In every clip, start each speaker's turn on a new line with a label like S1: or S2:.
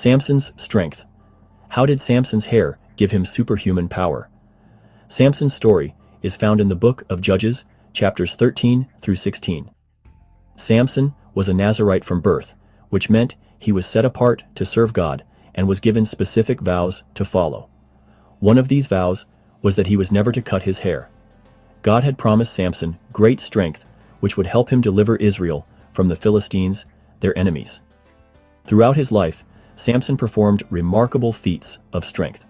S1: Samson's strength. How did Samson's hair give him superhuman power? Samson's story is found in the book of Judges, chapters 13 through 16. Samson was a Nazirite from birth, which meant he was set apart to serve God and was given specific vows to follow. One of these vows was that he was never to cut his hair. God had promised Samson great strength, which would help him deliver Israel from the Philistines, their enemies. Throughout his life, Samson performed remarkable feats of strength.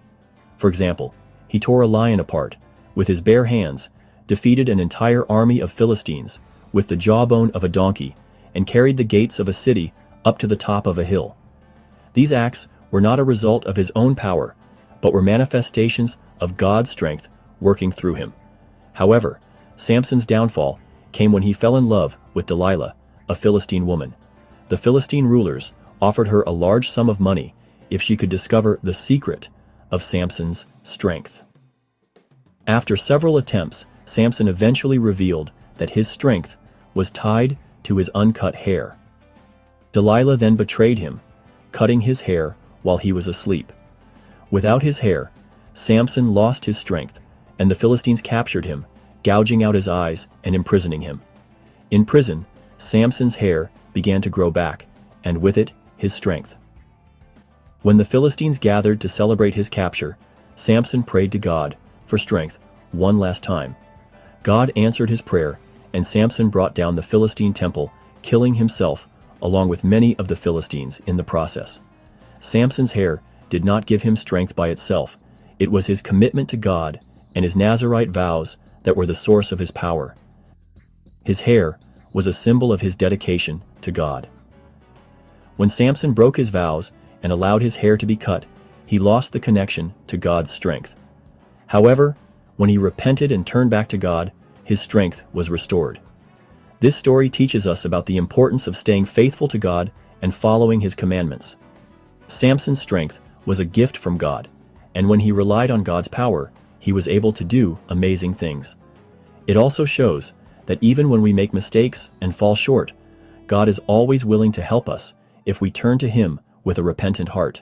S1: For example, he tore a lion apart with his bare hands, defeated an entire army of Philistines with the jawbone of a donkey, and carried the gates of a city up to the top of a hill. These acts were not a result of his own power, but were manifestations of God's strength working through him. However, Samson's downfall came when he fell in love with Delilah, a Philistine woman. The Philistine rulers offered her a large sum of money if she could discover the secret of Samson's strength. After several attempts, Samson eventually revealed that his strength was tied to his uncut hair. Delilah then betrayed him, cutting his hair while he was asleep. Without his hair, Samson lost his strength, and the Philistines captured him, gouging out his eyes and imprisoning him. In prison, Samson's hair began to grow back, and with it, his strength. When the Philistines gathered to celebrate his capture, Samson prayed to God for strength one last time. God answered his prayer, and Samson brought down the Philistine temple, killing himself along with many of the Philistines in the process. Samson's hair did not give him strength by itself. It was his commitment to God and his Nazirite vows that were the source of his power. His hair was a symbol of his dedication to God. When Samson broke his vows and allowed his hair to be cut, he lost the connection to God's strength. However, when he repented and turned back to God, his strength was restored. This story teaches us about the importance of staying faithful to God and following his commandments. Samson's strength was a gift from God, and when he relied on God's power, he was able to do amazing things. It also shows that even when we make mistakes and fall short, God is always willing to help us if we turn to him with a repentant heart.